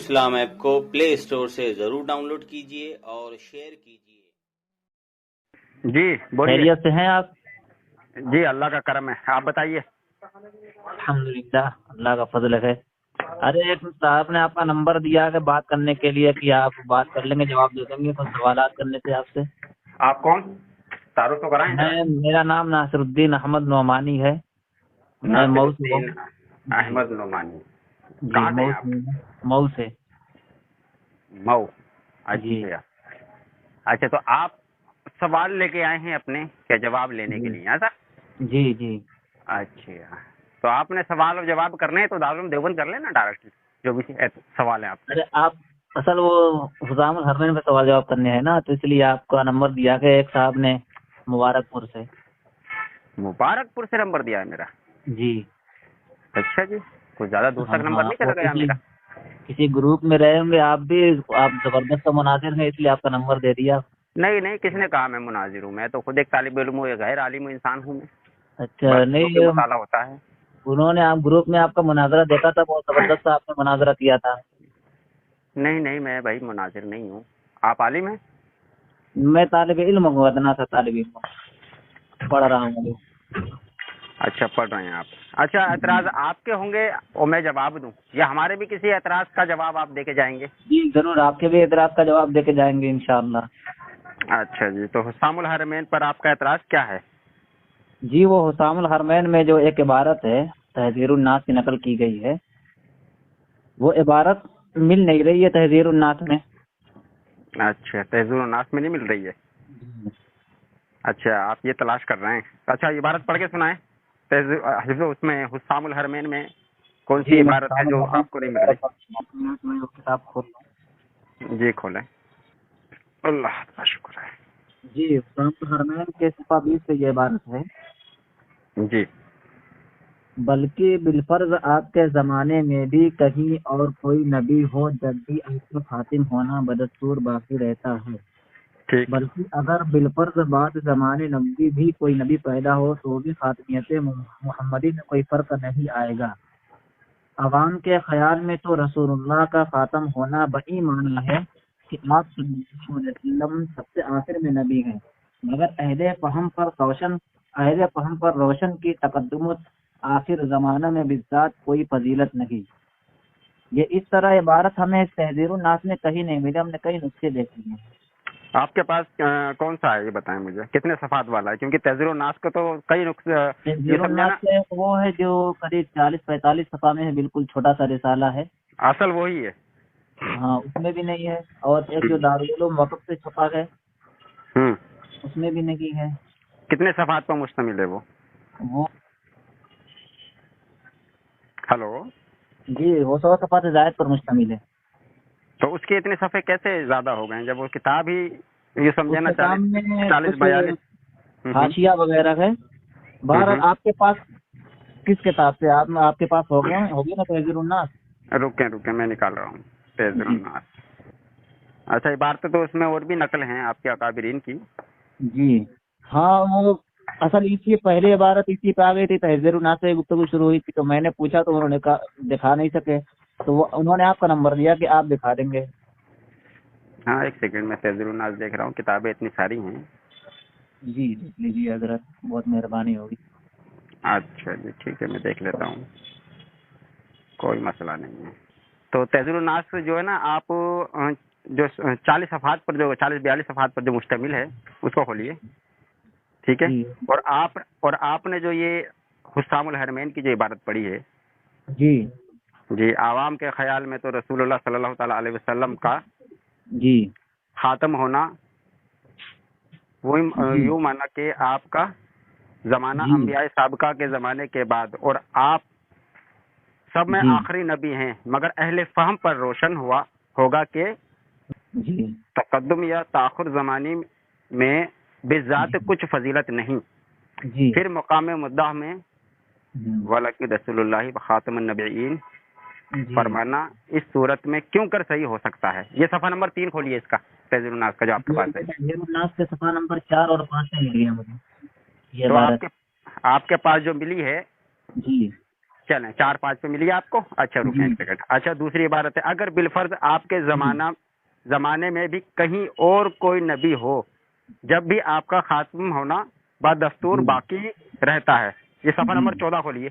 اسلام app کو پلے store سے ضرور ڈاؤن لوڈ کیجیے اور شیئر کیجیے۔ جی بولیے۔ خیریت سے ہیں آپ؟ جی اللہ کا کرم ہے، آپ بتائیے۔ الحمدللہ، اللہ کا فضل ہے۔ ارے ایک صاحب نے آپ کا نمبر دیا کہ بات کرنے کے لیے کہ آپ بات کر لیں گے، جواب دے دیں گے، کچھ سوالات کرنے تھے آپ سے۔ آپ کون؟ تعارف تو کرائیں۔ میرا نام ناصر الدین احمد نعمانی ہے، میں مئو سے ہوں۔ احمد نعمانی، جی کہاں سے ہیں آپ؟ مئو سے۔ مئو، جی اچھا تو آپ سوال لے کے آئے ہیں اپنے کیا جواب لینے کے لیے، ایسا؟ جی جی اچھا تو آپ نے سوال اور جواب کرنے ہیں تو دارالعلوم دیوبند کر لینا ڈائریکٹ، جو بھی سوال ہے آپ ارے آپ اصل وہ حسام الحرمین میں سوال جواب کرنے ہیں نا، تو اس لیے آپ کا نمبر دیا کہ ایک صاحب نے مبارک پور سے۔ مبارک پور سے نمبر دیا ہے میرا؟ جی اچھا جی، کچھ زیادہ دور تک نمبر نہیں چلا گیا میرا؟ کسی گروپ میں رہے ہوں گے آپ بھی، آپ زبردست مناظر ہیں، اس لیے آپ کا نمبر دے دیا۔ نہیں کس نے کہا میں مناظر ہوں؟ میں تو خود ایک طالب علم ہوں، ایک غیر عالم انسان ہوں میں۔ اچھا نہیں، مطالعہ ہوتا ہے۔ انہوں نے آپ گروپ میں آپ کا مناظرہ دیکھا تھا، بہت زبردست آپ نے مناظرہ کیا تھا۔ نہیں میں بھائی مناظر نہیں ہوں۔ آپ عالم ہیں؟ میں طالب علم ہوں، ادنا سا طالب علم ہوں، پڑھ رہا ہوں۔ اچھا پڑھ رہے ہیں آپ۔ اچھا اعتراض آپ کے ہوں گے اور میں جواب دوں، یا ہمارے بھی کسی اعتراض کا جواب آپ دے کے جائیں گے؟ جی ضرور، آپ کے بھی اعتراض کا جواب دے کے جائیں گے انشاءاللہ۔ اچھا جی، تو حسام الحرمین پر آپ کا اعتراض کیا ہے؟ جی وہ حسام الحرمین میں جو ایک عبارت ہے تحذیر الناس کی نقل کی گئی ہے، وہ عبارت مل نہیں رہی ہے تحذیر الناس میں۔ اچھا تحذیر الناس میں نہیں مل رہی ہے؟ اچھا آپ یہ تلاش کر رہے ہیں۔ اچھا عبارت پڑھ کے سنائیں، اس میں حسام الحرمین میں کون سی عبارت ہے جو آپ کو نہیں مل رہی؟ کتاب کھول لوں۔ جی کھولیں۔ اللہ کا شکر ہے۔ جی حسام الحرمین کے صفحہ 20 سے یہ عبارت ہے، جی بلکہ بالفرض آپ کے زمانے میں بھی کہیں اور کوئی نبی ہو، جب بھی آپ کا خاتم ہونا بدستور باقی رہتا ہے، ٹھیک۔ بلکہ اگر بالفرض بعد زمانے نبی بھی کوئی نبی پیدا ہو تو بھی خاتمیت محمدی میں کوئی فرق نہیں آئے گا۔ عوام کے خیال میں تو رسول اللہ کا خاتم ہونا بہی معنی ہے کہ آپ صلی اللہ علیہ وسلم سب سے آخر میں نبی ہیں، مگر اہل فہم پر روشن کی تقدمت آخر زمانہ میں بالذات کوئی فضیلت نہیں۔ یہ اس طرح عبارت ہمیں تحذیر الناس میں کہیں نہیں ملی، ہم نے کئی نسخے دیکھے ہیں۔ آپ کے پاس کون سا ہے یہ بتائیں مجھے، کتنے صفحات والا ہے؟ کیونکہ تحذیر الناس کو تو کئی تحذیر الناس سے وہ ہے جو قریب 40-45 صفحہ میں ہے، بالکل چھوٹا سا رسالہ ہے۔ اصل وہی ہے؟ ہاں اس میں بھی نہیں ہے، اور ایک جو دارالعلوم وقف سے چھپا ہے اس میں بھی نہیں ہے۔ کتنے صفحات پر مشتمل ہے وہ؟ ہلو جی وہ 100 صفحات سے زائد پر مشتمل ہے۔ تو اس کے اتنے صفحے کیسے زیادہ ہو گئے جب وہ کتاب ہی یہ سمجھے نا 40-42 حاشیہ وغیرہ ہے۔ بہرحال آپ کے پاس کس کتاب سے آپ کے پاس ہوگی نا تحذیر الناس؟ رکیں میں نکال رہا ہوں تحذیر الناس۔ اچھا عبارت تو اس میں اور بھی نقل ہیں آپ کے اکابرین کی؟ جی ہاں، وہ اصل اسی پہلی عبارت اسی پہ آ گئی تھی، تحذیر الناس سے گفتگو شروع ہوئی تھی، تو میں نے پوچھا تو انہوں نے کہا دکھا نہیں سکے، تو انہوں نے آپ کا نمبر دیا کہ آپ دکھا دیں گے۔ ہاں ایک سیکنڈ، میں تحذیر الناس دیکھ رہا ہوں، کتابیں اتنی ساری ہیں۔ جی دیکھ لیجیے حضرت، بہت مہربانی ہوگی۔ اچھا جی ٹھیک ہے، میں دیکھ لیتا ہوں، کوئی مسئلہ نہیں ہے۔ تو تحذیر الناس جو ہے نا، آپ جو 40 صفحات پر، جو 40-42 صفحات پر جو مشتمل ہے اس کو کھولیے، ٹھیک ہے؟ اور آپ نے جو یہ حسام الحرمین کی جو عبارت پڑھی ہے، جی عوام کے خیال میں تو رسول اللہ صلی اللہ تعالی علیہ وسلم کا جی خاتم ہونا وہی یوں مانا کہ آپ کا زمانہ انبیاء سابقہ کے زمانے کے بعد، اور آپ سب میں آخری نبی ہیں، مگر اہل فہم پر روشن ہوگا کہ تقدم یا تاخر زمانی میں بذات کچھ فضیلت نہیں۔ پھر مقام مدعا میں وَلَكِنْ رسول اللہ خاتم النبیین فرمانا اس صورت میں کیوں کر صحیح ہو سکتا ہے۔ یہ صفحہ نمبر 3 کھولیے اس کا، تحذیر الناس کا جو آپ کے پاس ہے۔ تحذیر الناس کے صفحہ نمبر 4 اور 5 سے مل گیا مجھے یہ تو عبارت۔ آپ کے پاس جو ملی ہے، جی چلیں 4-5 پہ ملی آپ کو. اچھا رکیں ایک سیکنڈ. اچھا دوسری عبارت ہے اگر بالفرض آپ کے زمانے میں بھی کہیں اور کوئی نبی ہو جب بھی آپ کا خاتم ہونا بدستور باقی رہتا ہے. یہ صفحہ نمبر 14 کھولیے.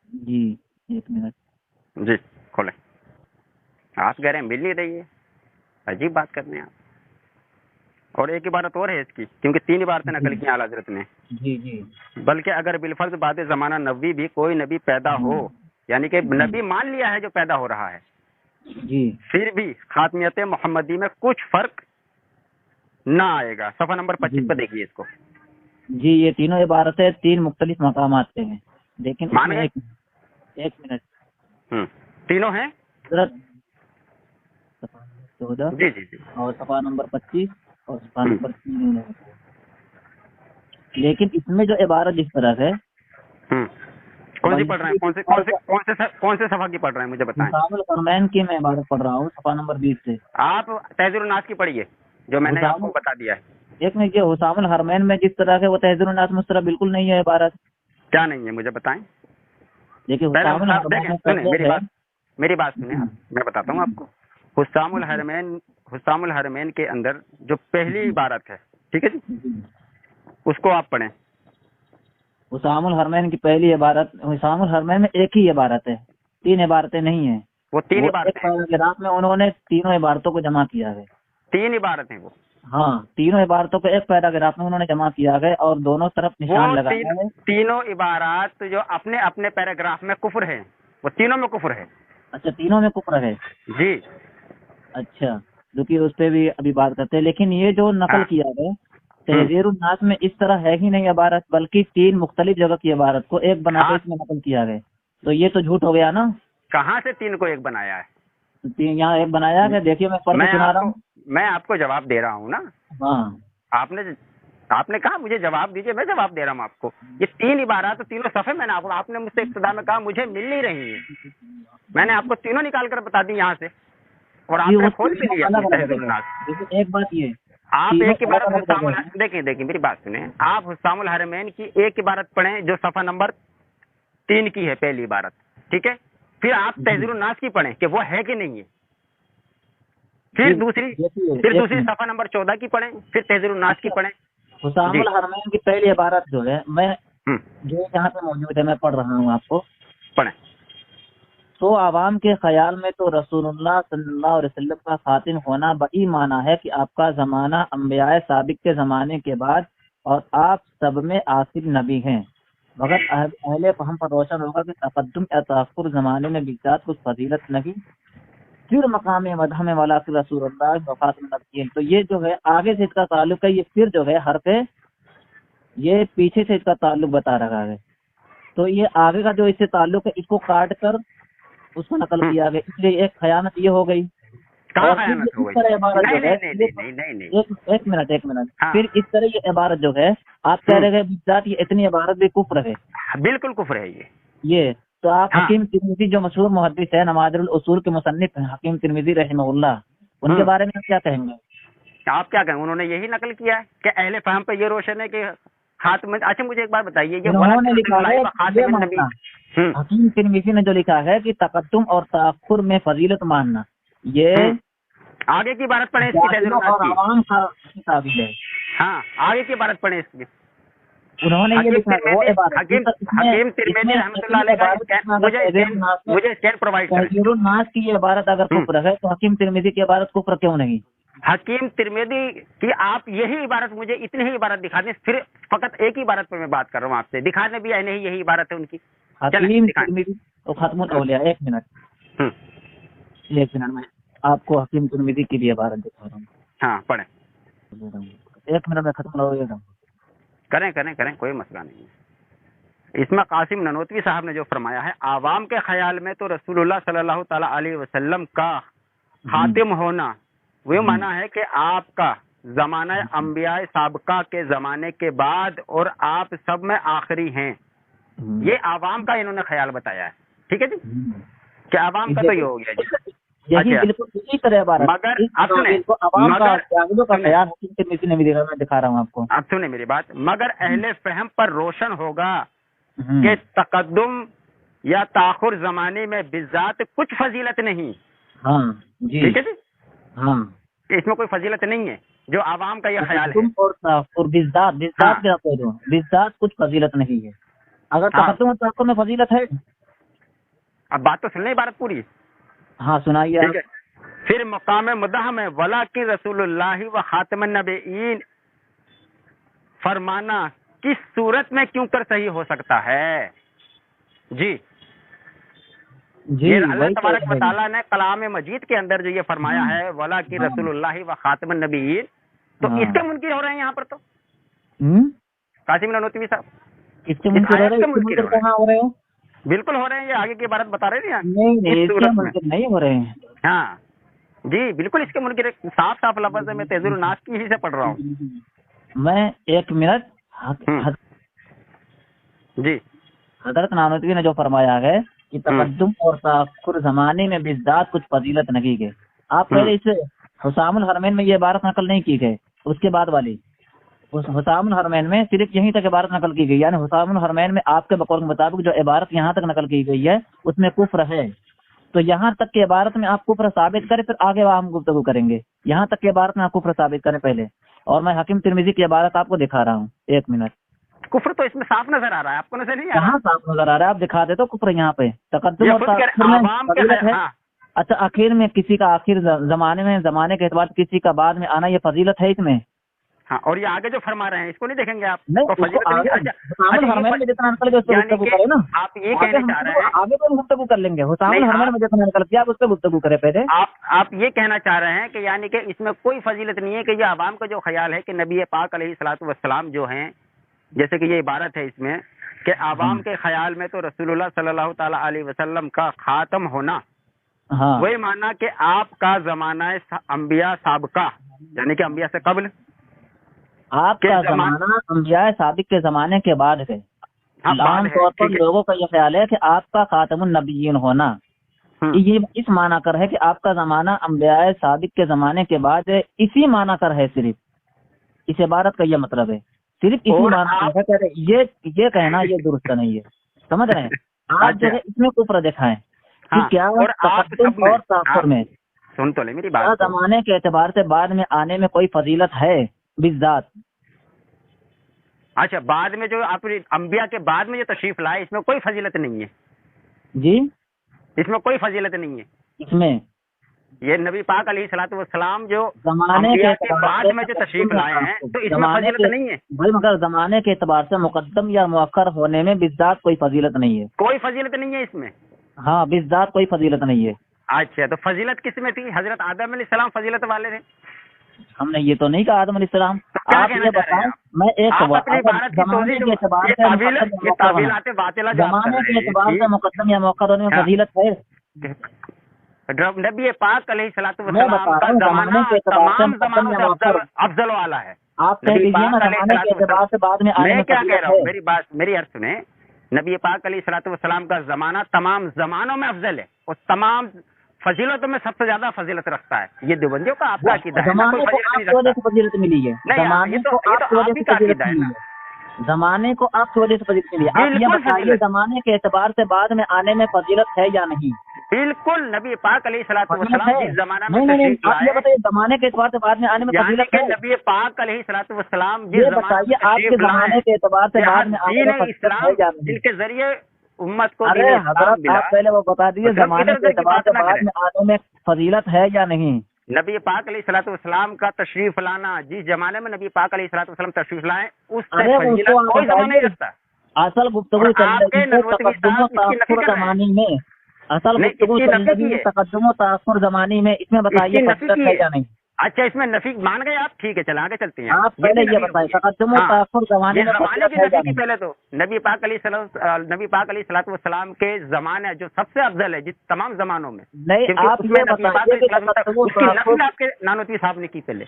جی ایک منٹ. جی کھولیں. آپ کہہ رہے ہیں مل نہیں رہی ہے, عجیب بات کرنے ہیں آپ. اور ایک عبارت اور ہے اس کی, کیونکہ 3 عبارتیں نقل کی اعلیٰ حضرت نے. جی جی بلکہ اگر بالفرض بعد زمانہ نبوی بھی کوئی نبی پیدا ہو, یعنی کہ نبی مان لیا ہے جو پیدا ہو رہا ہے, جی پھر بھی خاتمیت محمدی میں کچھ فرق نہ آئے گا. صفحہ نمبر 25 پہ دیکھیے اس کو. جی یہ تینوں عبارتیں 3 مختلف مقامات پہ ہیں, لیکن مان گئے؟ ایک منٹ. تینوں ہیں حضرت صفحہ 14 جی جی جی. اور صفحہ نمبر 25 اور صفحہ نمبر 3. لیکن اس میں جو عبارت جس طرح ہے کون سی پڑھ رہے ہیں, کون سے صفحہ کی پڑھ رہے ہیں مجھے بتائیں. حسام الحرمین کی میں عبارت پڑھ رہا ہوں صفحہ نمبر 20 سے. آپ تہذیب الناس کی پڑھیے جو میں نے آپ کو بتا دیا ہے. ایک منٹ, یہ حسام الحرمین میں جس طرح ہے وہ تہذیب الناس میں اس طرح بالکل نہیں ہے عبارت. کیا نہیں ہے مجھے بتائیں. دیکھیے حسام الحرمین میری بات سنیں, میں بتاتا ہوں آپ کو. حسام الحرمین کے اندر جو پہلی عبارت ہے, ٹھیک ہے جی, اس کو آپ پڑھیں. حسام الحرمین کی پہلی عبارت, حسام الحرمین میں ایک ہی عبارت ہے, 3 عبارتیں نہیں ہیں. وہ 3 عبارتیں پیراگراف میں انہوں نے تینوں عبارتوں کو جمع کیا ہے. 3 عبارتیں وہ, ہاں تینوں عبارتوں کو ایک پیراگراف میں انہوں نے جمع کیا ہے اور دونوں طرف نشان لگایا ہے. تینوں عبارات جو اپنے اپنے پیراگراف میں کفر ہے, وہ تینوں میں کفر ہے. اچھا تینوں میں کفر ہے. جی اچھا کیونکہ اس پہ بھی ابھی بات کرتے ہیں, لیکن یہ جو نقل کیا ہے تحذیر الناس میں اس طرح ہے ہی نہیں عبارت, بلکہ 3 مختلف جگہ کی عبارت کو ایک بنا کے اس میں نقل کیا گیا. تو یہ تو جھوٹ ہو گیا نا. کہاں سے 3 کو ایک بنایا ہے؟ یہاں ایک بنایا ہے, دیکھیے میں پڑھ کے سنا رہا ہوں. میں آپ کو جواب دے رہا ہوں نا. ہاں آپ نے کہا مجھے جواب دیجیے, میں جواب دے رہا ہوں آپ کو. یہ 3 عبارات تینوں صفحے میں نے آپ نے مجھ سے ابتدا میں کہا مجھے مل نہیں رہی ہے, میں نے آپ کو تینوں نکال کر بتا دی یہاں سے, اور آپ نے کھول بھی لیا. ایک بات یہ, آپ ایک عبارت دیکھیں میری بات سنیں. آپ حسام الحرمین کی ایک عبارت پڑھیں جو صفحہ نمبر 3 کی ہے, پہلی عبارت, ٹھیک ہے. پھر آپ تحذیر الناس کی پڑھیں کہ وہ ہے کہ نہیں ہے. پھر دوسری صفحہ نمبر 14 کی پڑھیں, پھر تحذیر الناس کی پڑھیں. حسام الحرمین کی پہلی عبارت جو ہے, میں جو یہاں پہ موجود ہے میں پڑھ رہا ہوں آپ کو, پڑھیں. تو عوام کے خیال میں تو رسول اللہ صلی اللہ علیہ وسلم کا خاتم ہونا بڑی معنی ہے کہ آپ کا زمانہ انبیاء سابق کے زمانے کے بعد اور آپ سب میں آخر نبی ہیں. مگر اہل فہم پر روشن ہوگا کہ تقدم یا تاخر زمانے میں بذات کچھ فضیلت نہیں, پھر مقام مدح میں والا کہ رسول اللہ خاتم النبیین. تو یہ جو ہے آگے سے اس کا تعلق ہے, یہ پھر جو ہے حرف یہ پیچھے سے اس کا تعلق بتا رہا ہے. تو یہ آگے کا جو اس سے تعلق ہے اس کو کاٹ کر اس کو نقل کیا گیا, اس لیے ایک خیانت یہ ہو گئی. ایک منٹ پھر اس طرح یہ عبارت جو ہے آپ کہہ رہے ہیں یہ اتنی عبارت بھی کفر ہے. بالکل کفر ہے یہ تو آپ حکیم ترمذی جو مشہور محدث ہے, نوادر الاصول کے مصنف ہیں حکیم ترمذی رحمہ اللہ, ان کے بارے میں کیا کہیں گے؟ آپ کیا کہیں؟ انہوں نے یہی نقل کیا ہے کہ اہل فہم پہ یہ روشن ہے کہ خاتم. اچھا مجھے ایک بات بتائیے, انہوں نے لکھا ہے حکیم ترمذی نے جو لکھا ہے کہ تقدم اور تاخر میں فضیلت ماننا, یہ آگے کی عبارت پڑھیں اس کی, عوام کا تعبیر ہے. ہاں آگے کی عبارت پڑھیں اس کی. انہوں نے یہ لکھا حکیم ترمذی رحمۃ اللہ علیہ مجھے اسکین پرووائڈ کریں. تحذیر الناس کی یہ عبارت اگر کفر ہے تو حکیم ترمذی کی عبارت کفر کیوں نہیں؟ حکیم ترمذی کی آپ یہی عبارت مجھے اتنی ہی عبارت دکھا دیں, پھر فقط ایک ہی عبارت پر میں بات کر رہا ہوں آپ سے, دکھانے بھی نہیں یہی عبارت ہے ان کی. حکیم ترمذی تو ختم الاولیاء. ایک منٹ میں آپ کو حکیم ترمذی کی بھی عبارت دکھا رہا ہوں. ہاں پڑھیں. ایک منٹ میں ختم الاولیاء کریں کوئی مسئلہ نہیں ہے. اس میں قاسم ننوتوی صاحب نے جو فرمایا ہے, عوام کے خیال میں تو رسول اللہ صلی اللہ تعالی علیہ وسلم کا خاتم ہونا وہ مانا ہے کہ آپ کا زمانہ انبیاء سابقہ کے زمانے کے بعد اور آپ سب میں آخری ہیں. یہ عوام کا انہوں نے خیال بتایا ہے, ٹھیک ہے جی, کہ عوام کا تو یہ ہو گیا جی. یہی بالکل اسی طرح عبارت, مگر اب دکھا رہا ہوں آپ کو. اب سنیں میری بات, مگر اہل فہم پر روشن ہوگا کہ تقدم یا تاخر زمانے میں بالذات کچھ فضیلت نہیں. ہاں جی ٹھیک ہے جی, ہاں کہ اس میں کوئی فضیلت نہیں ہے, جو عوام کا یہ خیال ہے. تقدم اور تاخر بالذات بالذات کیا کہہ رہے ہو, بالذات کچھ فضیلت نہیں ہے. اگر ہاں. تقدم اور تاخر میں فضیلت ہے, اب بات تو سننے عبارت پوری. ہاں سنائیے ٹھیک ہے. پھر مقام مدح میں ولاکن رسول اللہ و خاتم النبیین فرمانا کس صورت میں کیوں کر صحیح ہو سکتا ہے؟ جی جی یہ اللہ وہی تبارک و تعالیٰ نے کلام مجید کے اندر جو یہ فرمایا ہے ولاکن رسول اللہ و خاتم النبیین, تو اس کے منکر ہو رہے ہیں یہاں پر. تو قاسم نانوتوی صاحب اس کے منکر ہو رہے ہیں, اس کے منکر کہاں ہو رہے ہیں؟ بالکل ہو رہے ہیں, یہ آگے کی عبارت بتا رہے ہیں. نہیں اس کے منکر نہیں ہو رہے ہیں. ہاں جی بالکل اس کے منکر, صاف صاف لفظ ہے, میں تیزر الناس کی ہی سے پڑھ رہا ہوں. میں ایک منٹ, جی حضرت نانوتوی نے جو فرمایا ہے کہ تقدم اور تاخر زمانے میں بالذات کچھ فضیلت نہیں ہے. آپ پہلے اس حسام الحرمین میں یہ عبارت نقل نہیں کی گئی, اس کے بعد والی حسام الحرمین میں صرف یہیں تک عبارت نقل کی گئی, یعنی حسام الحرمین میں آپ کے بقول کے مطابق جو عبارت یہاں تک نقل کی گئی ہے اس میں کفر ہے. تو یہاں تک کی عبارت میں آپ کفر ثابت کریں, پھر آگے ہم گفتگو کریں گے. یہاں تک کی عبارت میں آپ کفر ثابت کریں پہلے, اور میں حکیم ترمذی کی عبارت آپ کو دکھا رہا ہوں. ایک منٹ. کفر تو اس میں صاف نظر آ رہا ہے, آپ کو نظر نہیں آ رہا؟ کہاں صاف نظر آ رہا ہے؟ آپ دکھا دے تو کفر یہاں پہ تقدم اور تاخر میں فضیلت ہے. اچھا آخر میں کسی کا آخر زمانے کے اعتبار سے کسی کا بعد میں آنا یہ فضیلت ہے اس میں. ہاں, اور یہ آگے جو فرما رہے ہیں اس کو نہیں دیکھیں گے آپ؟ حسام الحرمین میں جتنا نقل کیا اس پہ گفتگو کرے نا. آپ یہ کہنا چاہ رہے ہیں, آگے تو گفتگو کر لیں گے. حسام الحرمین میں جتنا نقل کیا اس پہ گفتگو کرے پہلے. آپ یہ کہنا چاہ رہے ہیں کہ یعنی کہ اس میں کوئی فضیلت نہیں ہے, کہ یہ عوام کا جو خیال ہے کہ نبی پاک علیہ الصلوۃ والسلام جو ہیں, جیسے کہ یہ عبارت ہے اس میں کہ عوام کے خیال میں تو رسول اللہ صلی اللہ تعالی علیہ وسلم کا خاتم ہونا, وہی مانا کہ آپ کا زمانہ انبیاء سابقہ, یعنی کہ انبیاء سے قبل آپ کا زمانہ انبیاء سابق کے زمانے کے بعد ہے. عام طور پر لوگوں کا یہ خیال ہے کہ آپ کا خاتم النبیین ہونا یہ اس معنی کر ہے کہ آپ کا زمانہ انبیاء سابق کے زمانے کے بعد ہے. اسی معنی کر ہے, صرف اس عبارت کا یہ مطلب ہے, صرف اسی معنی کر ہے. یہ کہنا یہ درست نہیں ہے, سمجھ رہے ہیں آپ؟ جو ہے اس میں کفر دکھائیں کہ کیا تقدم اور تاخر میں سن تو لے میری بات, زمانے کے اعتبار سے بعد میں آنے میں کوئی فضیلت ہے بالذات. اچھا, بعد میں جو آپ انبیاء کے بعد میں جو تشریف لائے اس میں کوئی فضیلت نہیں ہے. جی اس میں کوئی فضیلت نہیں ہے. اس میں یہ نبی پاک علیہ الصلوۃ والسلام جو زمانے کے بعد میں جو تشریف لائے ہیں تو اس میں فضیلت نہیں ہے بھائی, مگر زمانے کے اعتبار سے مقدم یا مؤخر ہونے میں بالذات کوئی فضیلت نہیں ہے. کوئی فضیلت نہیں ہے اس میں. ہاں بالذات کوئی فضیلت نہیں ہے. اچھا, تو فضیلت کس میں تھی؟ حضرت آدم علیہ السلام فضیلت والے تھے. ہم نے یہ تو نہیں کہا آدم علیہ السلام. آپ یہ بتائیں, میں ایک زمانے کے اعتبار سے مقدم یا مؤخر ہونے میں فضیلت ہے. نبی پاک علیہ الصلوۃ والسلام کا زمانہ تمام زمانوں سے افضل والا ہے. آپ کہہ دیجیے نا زمانے کے اعتبار سے بعد میں آنے میں کیا کہہ رہا ہوں, میری بات میری عرض سنیں. نبی پاک علیہ الصلوۃ والسلام کا زمانہ تمام زمانوں میں افضل ہے اور تمام فضیلتوں میں سب سے زیادہ فضیلت رکھتا ہے. یہ دیوبندیوں کا آپ کا عقیدہ ہے. فضیلت ملی ہے زمانے کو, آپ کی وجہ سے فضیلت ملی ہے. زمانے کو آپ کی وجہ سے فضیلت ملی ہے. آپ یہ بتائیے زمانے کے اعتبار سے بعد میں آنے میں فضیلت ہے یا نہیں؟ بالکل. نبی پاک علیہ الصلوۃ والسلام جس زمانہ میں تشریف لائے, آپ یہ بتائیے زمانے کے اعتبار سے بعد میں آنے میں فضیلت ہے. نبی پاک علیہ الصلوۃ والسلام یہ بتائیے آپ کے زمانے کے اعتبار سے بعد میں آنے میں فضیلت ہے یا نہیں؟ جن کے ذریعے امت کو ارے حضرت آپ پہلے وہ بتا دیجیے زمانے کے اعتبار سے بعد میں آنے میں فضیلت ہے یا نہیں؟ نبی پاک علیہ الصلوۃ والسلام کا تشریف لانا, جس زمانے میں نبی پاک علیہ الصلوۃ والسلام تشریف لائے اس سے فضیلت کوئی زمانہ نہیں رکھتا. اصل گفتگو چل رہی ہے تقدم و تاخر زمانے میں, اصل گفتگو چل رہی ہے تقدم و تاخر زمانے میں, اس میں بتائیے فضیلت ہے یا نہیں؟ اچھا, اس میں نفی مان گئے آپ؟ ٹھیک ہے, چل آگے چلتے ہیں. آپ پہلے یہ بتائیں تقدم و تاخر زمانے میں کی نفی کی پہلے تو نبی پاک علیہ الصلوۃ والسلام کے زمانے جو سب سے افضل ہے جس تمام زمانوں میں. نہیں, آپ یہ بتائیے کہ آپ کے نانوتوی صاحب نے کی پہلے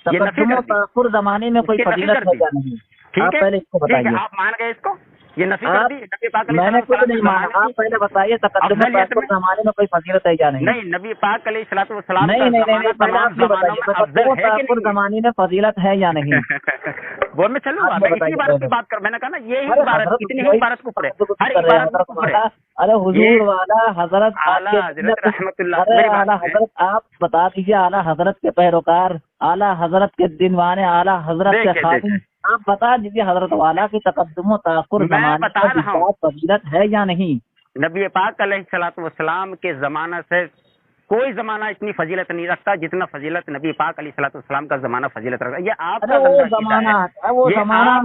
تقدم و تاخر زمانے میں کوئی فضیلت ہے یا نہیں؟ ٹھیک ہے, آپ مان گئے اس کو. یہ نفی کر دی نبی پاک میں نے کچھ نہیں مانا. آپ پہلے بتائیے تقدم تاخر زمانے میں کوئی فضیلت ہے یا نہیں؟ نہیں، نبی پاک علیہ الصلوۃ والسلام نہیں پہلے آپ یہ بتائیے تقدم تاخر زمانے میں فضیلت ہے یا نہیں؟ وہ میں چلوں گا، میں اسی عبارت کی بات کر، میں نے کہا نا یہی عبارت، اتنی ہی عبارت کو پڑھے، ہر عبارت کو پڑھے. ارے حضور والا حضرت اعلیٰ حضرت رحمت اللہ، اعلیٰ حضرت آپ بتا دیجیے، اعلیٰ حضرت کے پیروکار، اعلیٰ حضرت کے دنوانے، اعلیٰ حضرت کے خادم، آپ بتا دیجیے حضرت والا کی تقدم و تاخر زمانے میں فضیلت ہے یا نہیں؟ نبی پاک علیہ الصلوۃ والسلام کے زمانہ سے کوئی زمانہ اتنی فضیلت نہیں رکھتا جتنا فضیلت نبی پاک علیہ الصلوۃ والسلام کا زمانہ فضیلت رکھتا ہے. یہ آپ کا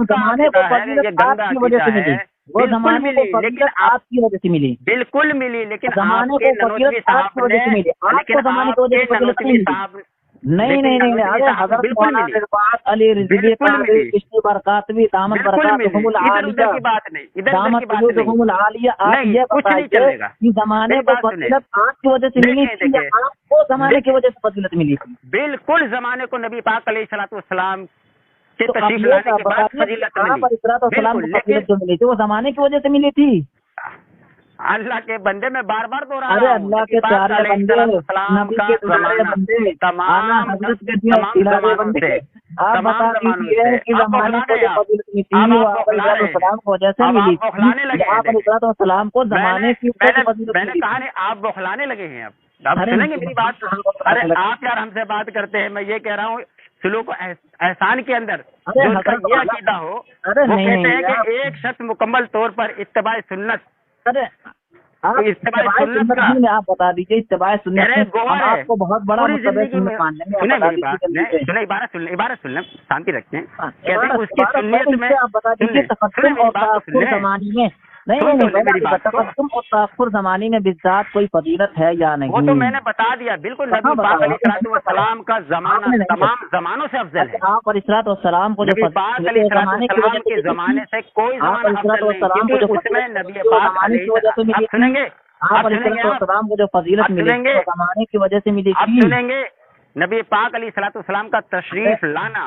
زمانے کو فضیلت آپ کی وجہ سے ملی، وہ زمانے کو فضیلت آپ کی وجہ سے ملی، بالکل ملی، لیکن زمانے کو فضیلت آپ کی وجہ سے ملی، آپ کو زمانے کی وجہ سے فضیلت نہیں ملی. نہیں ارے حضرت مولانا رفاعت علی رضوی کشتی برکاتوی دامت برکاتہم العالیہ، دامت برکاتہم العالیہ، آپ یہ بتائیے کہ زمانے کو فضیلت آپ کی وجہ سے ملی تھی یا آپ کو زمانے کی وجہ سے فضیلت ملی تھی؟ بالکل زمانے کو نبی پاک علیہ الصلوۃ والسلام کے تشریف لانے کے بعد فضیلت ملی. والسلام کو فضیلت جو ملی تھی وہ زمانے کی وجہ سے ملی تھی. اللہ کے بندے میں بار بار دوہرا ارے اللہ کے پیارے بندے، نبی کے پیارے بندے، تمام حضرت کے پیارے بندے، آپ بتا دیجیے کہ زمانے کو جو فضیلت ملی تھی وہ آپ علیہ السلام کو وجہ سے ملی تھی. آپ علیہ السلام کو زمانے کی فضیلت میں نے کہا نہیں، آپ بوکھلانے لگے ہیں. اب سنیں گے میری بات؟ ارے آپ یار ہم سے بات کرتے ہیں، میں یہ کہہ رہا ہوں سلوک احسان کے اندر جو اس کا یہ عقیدہ ہو، وہ کہتے ہیں کہ ایک شخص مکمل طور پر اتباع سنت، آپ بتا دیجیے اتباع سنت آپ کو بہت بڑا عبارت سن لیں، شانتی رکھتے ہیں. کہتے ہیں اس کی سنت میں آپ بتا دیجیے تقدم اور تاخر زمانے میں تقدم اور تاخر زمانے میں بالذات کوئی فضیلت ہے یا نہیں؟ وہ تو میں نے بتا دیا، بالکل نبی پاک علیہ الصلوۃ والسلام کا زمانہ تمام زمانوں سے افضل ہے. آپ علیہ الصلوۃ والسلام کو جو نبی پاک علیہ الصلوۃ والسلام کے زمانے سے کوئی زمانہ افضل نہیں، کیونکہ اس میں نبی پاک علیہ سنیں گے، آپ علیہ الصلوۃ والسلام کو جو فضیلت ملی زمانے کی وجہ سے ملی. آپ سنیں گے نبی پاک علیہ الصلوۃ والسلام کا تشریف لانا،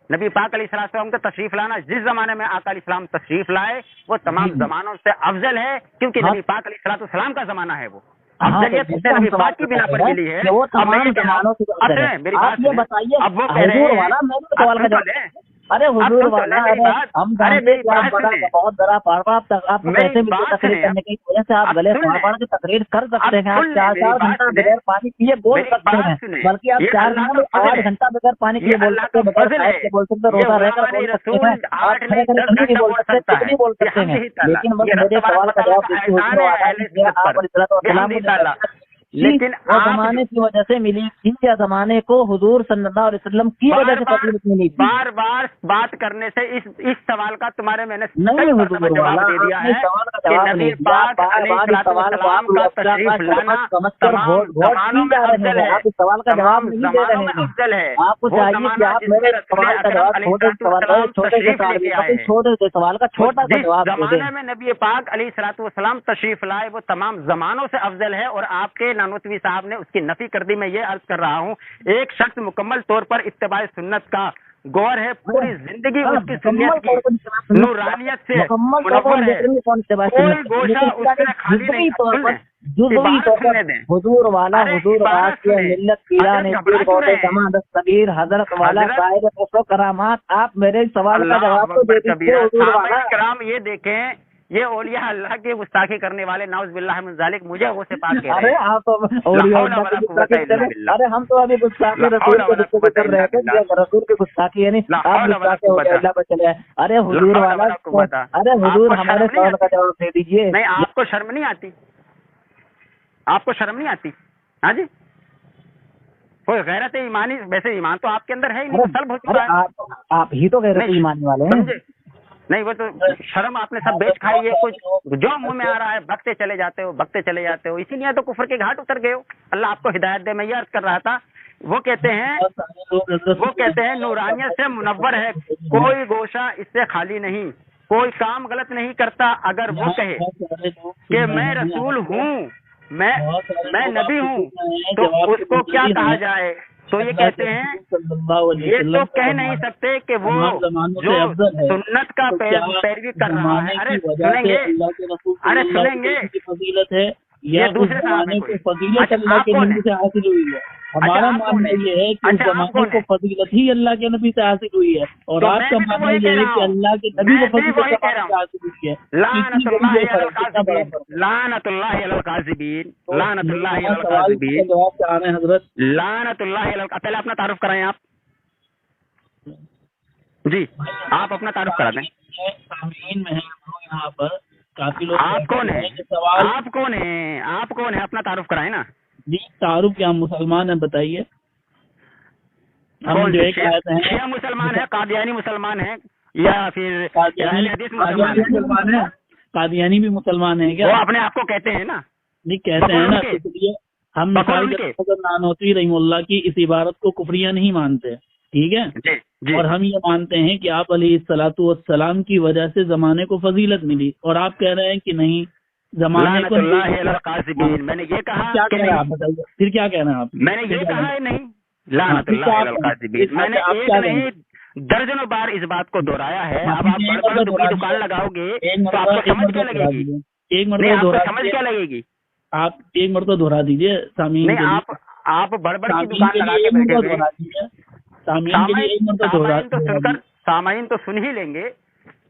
نبی پاک علیہ السلام کا تشریف لانا جس زمانے میں آقا علیہ السلام تشریف لائے وہ تمام زمانوں سے افضل ہے، کیونکہ نبی پاک علیہ السلام کا زمانہ ہے. وہ افضلیت نبی پاک کی بنا پر ملی ہے. وہ تمام زمانوں سے میری بات یہ بتائیے، اب وہ کہہ رہے ہیں ارے حضور والا، ہم جانتے ہیں آپ بہت بڑا پارپا، آپ کو پیسے ملتے تقریر کرنے کی وجہ سے آپ گلے پاڑ کی تقریر کر سکتے ہیں. آپ 4 گھنٹہ بغیر پانی پیے بول سکتے ہیں، بلکہ آپ 4 گھنٹے 8 گھنٹہ بغیر پانی پیے بول سکتے ہیں، بغیر بول سکتے، روزہ رہ کر بول سکتے ہیں، آپ کھڑے کھڑے کبھی بھی بول سکتے ہیں، کچھ بھی بول سکتے ہیں. لیکن بس میرے سوال کا جواب دیجیے حضور والا، آپ علیہ السلام کو لیکن زمانے کی وجہ سے ملی تھی یا زمانے کو حضور صلی اللہ علیہ وسلم کی وجہ سے فضیلت ملی تھی؟ بار بار بات کرنے سے اس سوال کا تمہارے میں نے نہیں حضور جواب دے دیا ہے کہ نبی پاک علیہ السلام کا تشریف لانا تمام زمانوں میں افضل ہے. آپ اس سوال کا جواب نہیں دے رہے ہیں. آپ کو چاہیے کہ آپ میرے سوال کا جواب چھوٹے سے سوال کا چھوٹا سا جواب دیں. زمانے میں نبی پاک علیہ الصلوۃ والسلام تشریف لائے وہ تمام زمانوں سے افضل ہے، اور آپ کے نانوتوی صاحب نے اس کی نفی کر دی. میں یہ عرض کر رہا ہوں ایک شخص مکمل طور پر اتباع سنت کا گور ہے، پوری زندگی اس کی سنت کی نورانیت سے منور ہے، کوئی گوشہ اس میں خالی نہیں. جزوی طور پر حضور والا، حضور آج کے ملت پیران پیر گوڑے زمان دستگیر حضرت والا صاحب خسرو کرامات، آپ میرے سوال کا جواب تو دے دیجیے حضور والا. کرام یہ دیکھیں، یہ اولیاء اللہ کی گستاخی کرنے والے نعوذ باللہ من ذالک مجھے وہ سے پاک کہہ رہے ہیں. ارے آپ تو اولیاء اللہ کی گستاخی، ارے ہم تو ابھی گستاخی رسول کی گفتگو کر رہے تھے، رسول کی گستاخی یعنی آپ گستاخی اولیاء اللہ پر چلے. ارے حضور والا، ارے حضور ہمارے سوال کا جواب دے دیجیے. نہیں آپ کو شرم نہیں آتی؟ آپ کو شرم نہیں آتی؟ ہاں جی، کوئی غیرت ایمانی، ویسے ایمان تو آپ کے اندر ہے ہی نہیں، سلب ہو چکا ہے. آپ ہی تو غیرت ایمانی والے ہیں. نہیں وہ تو شرم آپ نے سب بیچ کھائی ہے، کچھ جو منہ میں آ رہا ہے بکتے چلے جاتے ہو، اسی لیے تو کفر کے گھاٹ اتر گئے ہو. اللہ آپ کو ہدایت دے. میں یہ عرض کر رہا تھا، وہ کہتے ہیں نورانیت سے منور ہے، کوئی گوشہ اس سے خالی نہیں، کوئی کام غلط نہیں کرتا. اگر وہ کہے کہ میں رسول ہوں، میں نبی ہوں، تو اس کو کیا کہا جائے؟ تو یہ کہتے ہیں یہ تو کہہ نہیں سکتے کہ وہ جو سنت کا پیروی کر رہا ہے. ارے سنیں گے, ارے سنیں گے, فضیلت ہے یہ دوسرے زمانے کو فضیلت اللہ کے نبی سے حاصل ہوئی ہے. ہمارا ماننا یہ ہے کہ اس زمانے کو فضیلت ہی اللہ کے نبی سے حاصل ہوئی ہے, اور آپ کا ماننا یہ ہے کہ اللہ کے نبی کو فضیلت حاصل ہوئی ہے. لعنت اللہ علی الکاذبین, لعنت اللہ علی الکاذبین, لعنت اللہ علی الکاذبین, جواب کیا رہے ہیں حضرت؟ لعنت اللہ علی الکاذبین. پہلے اپنا تعارف کرائیں آپ. جی آپ اپنا تعارف کرا دیں. سامعین میں ہیں یہاں پر کافی لوگ. آپ کون ہیں؟ آپ کون ہیں؟ آپ کون ہیں؟ اپنا تعارف کرائیں نا. جی تعارف کیا, ہم مسلمان ہیں, بتائیے. ہم جو ایک شیعہ مسلمان ہیں, قادیانی مسلمان ہیں, یا پھر حدیث مسلمان ہیں؟ قادیانی بھی مسلمان ہیں کیا؟ وہ اپنے آپ کو کہتے ہیں نا. نہیں کہتے ہیں نا, اس لیے ہم نانوتوی رحمہ اللہ کی اس عبارت کو کفریہ نہیں مانتے, ٹھیک ہے. اور ہم یہ مانتے ہیں کہ آپ علیہ الصلوۃ والسلام کی وجہ سے زمانے کو فضیلت ملی, اور آپ کہہ رہے ہیں کہ نہیں زمانے کو. میں نے یہ کہا, کیا کہہ رہے ہیں آپ بتائیے, پھر کیا کہہ رہے ہیں آپ؟ میں نے یہ کہا ہے نہیں, لعنت اللہ علی الکاذبین. میں نے ایک نہیں درجنوں بار اس بات کو دہرایا ہے. اب آپ دکان لگاؤ گے تو آپ کو سمجھ کیا لگے گی؟ ایک مرتبہ سمجھ کیا لگے گی؟ آپ ایک مرتبہ دہرا دیجیے سامعین. آپ بڑبڑ کی دکان لگا کے بیٹھے ہوئے. سامعین تو سن ہی لیں گے.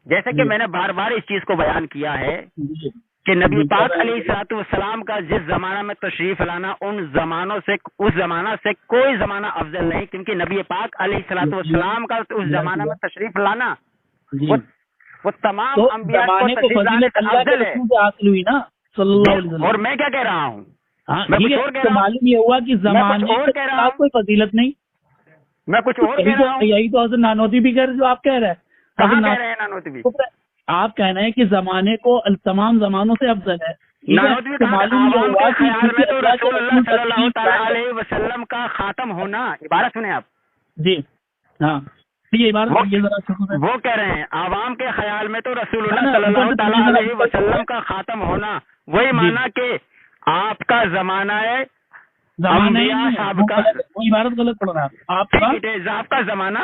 جیسے کہ میں نے بار بار اس چیز کو بیان کیا ہے کہ نبی پاک علیہ الصلوۃ والسلام کا جس زمانہ میں تشریف لانا اس زمانہ سے کوئی زمانہ افضل نہیں, کیونکہ نبی پاک علیہ الصلوۃ والسلام کا اس زمانہ میں تشریف لانا وہ تمام انبیاء کو تشریف لانے سے افضل ہے. اور میں کیا کہہ رہا ہوں؟ معلوم یہ ہوا کہ زمانے کوئی فضیلت نہیں. میں کچھ اور کہہ رہا ہوں. یہی تو حضرت نانوتوی بھی کہہ رہے جو آپ کہہ رہے ہیں. کہاں کہہ رہے ہیں نانوتوی؟ آپ کہہ رہے ہیں کہ زمانے کو تمام زمانوں سے افضل ہے. معلوم یہ ہوا کہ رسول اللہ صلی اللہ علیہ وسلم کا خاتم ہونا, عبارت سنیں آپ. جی ہاں یہ عبارت وہ کہہ رہے ہیں عوام کے خیال میں تو رسول اللہ صلی اللہ علیہ وسلم کا خاتم ہونا وہی مانا کہ آپ کا زمانہ ہے, وہ عبارت غلط پڑ رہا ہے آپ کا زمانہ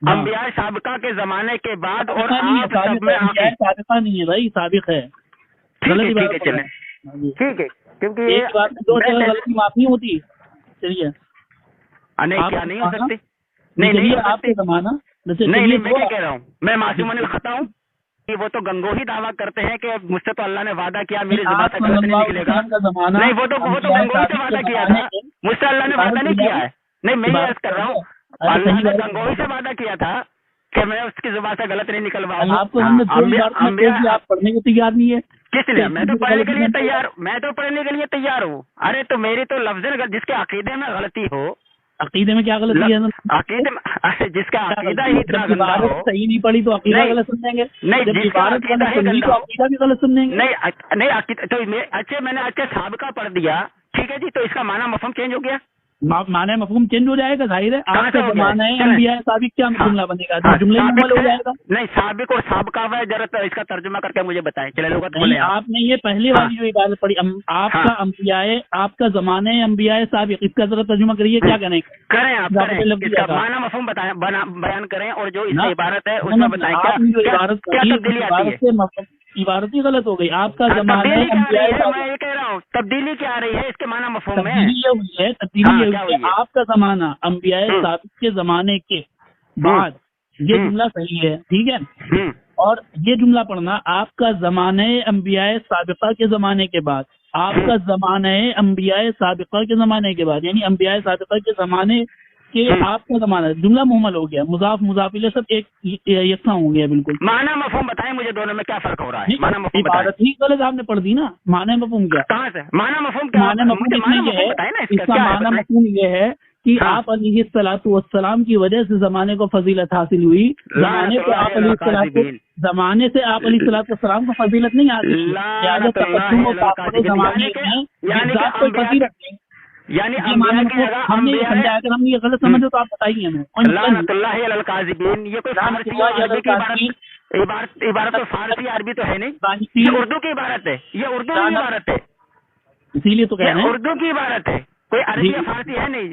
انبیاء سابقہ کے زمانے کے بعد, اور سابقہ نہیں ہے بھائی, سابق ہے. ٹھیک ہے چلیں, ٹھیک ہے, کیونکہ ایک بات دو جگہ غلطی معافی ہوتی ہے. چلیے کیا نہیں ہو سکتی؟ نہیں آپ کے زمانہ نہیں, میں کیا کہہ رہا ہوں, میں معصوم الخطا ہوں. وہ تو گنگوہی دعویٰ کرتے ہیں کہ مجھ سے تو اللہ نے وعدہ کیا میری زبان سے غلط نہیں نکلے گا. نہیں وہ تو گنگوہی سے وعدہ کیا تھا, مجھ سے اللہ نے وعدہ نہیں کیا ہے. نہیں میں یہ عرض کر رہا ہوں, اللہ نے گنگوہی سے وعدہ کیا تھا کہ میں اس کی زبان سے غلط نہیں نکلواؤں. آپ کو ہم نے آپ پڑھنے کو تیار نہیں ہے. کس لیے؟ میں تو پڑھنے کے لیے تیار, میں تو پڑھنے کے لیے تیار ہوں. ارے تو میری تو لفظ جس کے عقیدے میں غلطی ہو. عقیدے میں کیا غلطی ہے؟ عقیدے میں جس کا عقیدہ ہی اتنا گندا ہو. صحیح نہیں پڑھی تو عقیدہ غلط سمجھیں گے. نہیں عقیدہ بھی غلط سمجھیں گے. نہیں تو اچھا میں نے اچھا سابقہ پڑھ دیا, ٹھیک ہے جی, تو اس کا معنی مفہوم چینج ہو گیا. معنی مفہوم چینج ہو جائے گا, ظاہر ہے. آپ کا زمانہ ہے انبیاء سابق کیا جملہ بنے گا, جملے مکمل ہو جائے گا. نہیں سابق اور سابقہ ہے, ذرا اس کا ترجمہ کر کے مجھے بتائیں. چلے لوگ آپ نے یہ پہلی والی جو عبارت پڑھی, آپ کا انبیاء, آپ کا زمانہ ہے انبیاء سابق, اس کا ذرا ترجمہ کریے, کیا کریں آپ اس کا معنی مفہوم بیان کریں, اور جو اس میں عبارت ہے اس میں بتائیں کیا تبدیلی آتی ہے. عبارت ہی غلط ہو گئی. آپ کا زمانہ میں یہ کہہ رہا ہوں تبدیلی کیا آ رہی ہے اس کے معنی مفہوم میں. تبدیلی یہ ہوئی ہے آپ کا زمانہ انبیاء سابق کے زمانے کے بعد, یہ جملہ صحیح ہے, ٹھیک ہے. اور یہ جملہ پڑھنا, آپ کا زمانہ انبیاء سابقہ کے زمانے کے بعد, آپ کا زمانہ انبیاء سابقہ کے زمانے کے بعد, یعنی انبیاء سابقہ کے زمانے کہ آپ کا زمانہ, جملہ محمل ہو گیا, مضاف مضاف الیہ سب ایک یکساں ہو گیا بالکل. معنی مفہوم بتائیں مجھے دونوں میں کیا فرق ہو رہا ہے. عبارت ہی غلط آپ نے پڑھ دی نا. معنی مفہوم کیا, کہاں سے معنی مفہوم کیا؟ معنی مفہوم اس کا معنی مفہوم یہ ہے کہ آپ علیہ الصلوۃ والسلام کی وجہ سے زمانے کو فضیلت حاصل ہوئی. زمانے سے آپ علیہ الصلوۃ والسلام کو فضیلت نہیں حاصل ہوئی. یعنی ہم نے یہ سمجھا, اگر ہم یہ غلط سمجھو تو آپ بتائیے ہمیں. لعنت اللہ علی الکاذبین, یہ کوئی فارسی عربی کی عبارت تو فارسی عربی تو ہے نہیں, یہ اردو کی عبارت ہے, یہ اردو کی عبارت ہے, اسی لیے تو کہہ رہے ہیں اردو کی عبارت ہے, کوئی عربی یا فارسی ہے نہیں.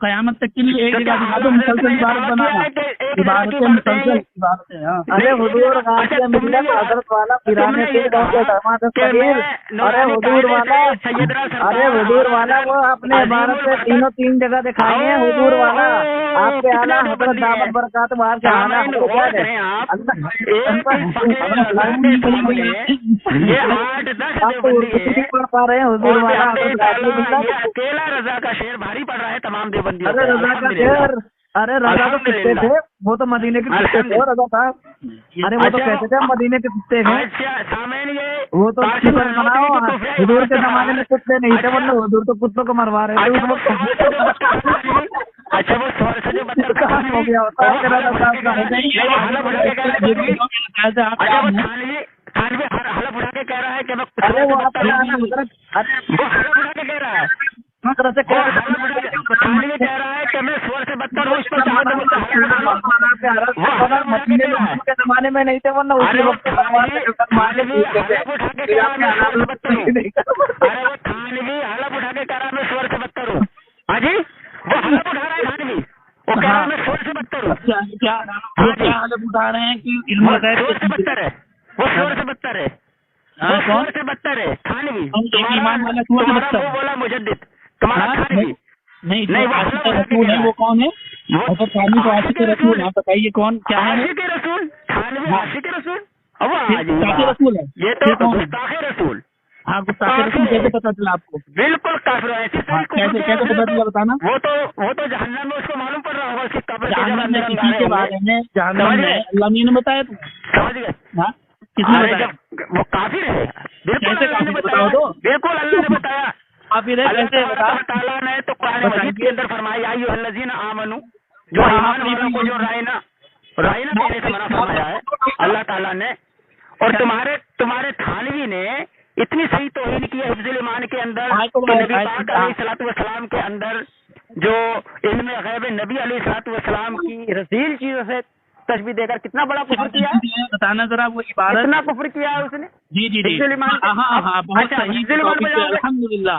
قیامت تک کے لیے ایک جگہ دکھا دو مسلسل عبادت بنانا، عبادتیں مسلسل عبادتیں۔ ہاں ارے حضور غازی ملت حضرت والا پیرانے کے داماد قدیر، ارے حضور والا، ارے حضور والا وہ اپنے عبادت سے تین جگہ دکھائیں گے حضور والا، آپ کے اعلیٰ حضرت دامت برکات باہر کے اعلیٰ حضرت کیا ہے آپ تو اردو نہیں پڑھ پا رہے ہیں حضور والا حضرت غازی ملت۔ اکیلا رضا کا شعر بھاری پڑ رہا ہے تمام دیوبندیوں ارے رضا کا شعر، ارے رضا تو کتے تھے، وہ تو مدینے کے کتے تھے رضا صاحب، ارے وہ تو کہتے تھے مدینے کے کتے ہیں، وہ تو شکر مناؤ حضور کے زمانے میں کتے نہیں تھے، ورنہ حضور تو کتوں کو مروا رہے تھے اس وقت۔ اچھا وہ سور سے جو بدتر کہاں ہو گیا ہوتا ہے رضا صاحب کا؟ تھانوی حلف اٹھا کے کہہ رہا ہے کہ میں ارے وہ آپ کا حضرت، وہ حلف اٹھا کے کہہ رہا ہے، حضرت کہہ تھانوی کہہ رہا ہے کہ میں سور سے بدتر ہوں، اس پر کے زمانے میں نہیں تھے، ورنہ اسی وقت ارے وہ تھانوی حلف اٹھا کے کہہ رہا ہے میں سور سے بدتر ہوں۔ ہاں جی وہ حلف اٹھا رہا ہے تھانوی، وہ کہہ رہا ہے میں سور سے بدتر ہوں، کیا حلف اٹھا رہے ہیں کہ علم غیب سور سے بدتر ہے، وہ سور سے بدتر ہے، وہ سور سے بدتر ہے تھانوی، ایمان والا سور سے بدتر وہ بولا مجدد تمہارا تھانوی نہیں، وہ عاشق رسول ہے، وہ کون ہے؟ حضرت تھانوی تو عاشق رسول ہے، آپ بتائیے کون کیا ہے؟ عاشق رسول تھانوی، عاشق رسول گستاخ رسول ہے، یہ تو گستاخ رسول، ہاں گستاخ رسول کیسے پتا چلا آپ کو؟ بالکل کافر ہے، کیسے پتا چلا بتانا؟ وہ تو جہنم میں اس کو معلوم پڑ رہا ہوگا اس کی قبر جہنم میں کسی کے بارے میں جہنم میں اللہ نے بتایا تو سمجھ گئے؟ ہاں کس نے بتایا؟ وہ کافر ہے، بالکل کیسے اللہ نے کافر بتایا، بتاؤ تو؟ بالکل اللہ نے بتایا، کافر ہے کیسے بتا؟ اللہ تعالیٰ نے تو قرآن مجید کے اندر فرمایا یا ایھا الذین آمنوا، جو ایمان والوں کو جو رائنا کہنے سے منع فرمایا ہے اللہ تعالیٰ نے، اور تمہارے تھانوی نے اتنی صحیح توہین کی حفظ الایمان کے اندر کہ نبی پاک علیہ الصلوۃ والسلام کے اندر جو علم غیب نبی علیہ الصلوۃ والسلام کی رذیل چیزوں سے تشبیہ دے کر کتنا بڑا کفر کیا ہے، بتانا ذرا وہ عبارت، کتنا کفر کیا ہے اس نے۔ جی ہاں بہت صحیح، الحمد للہ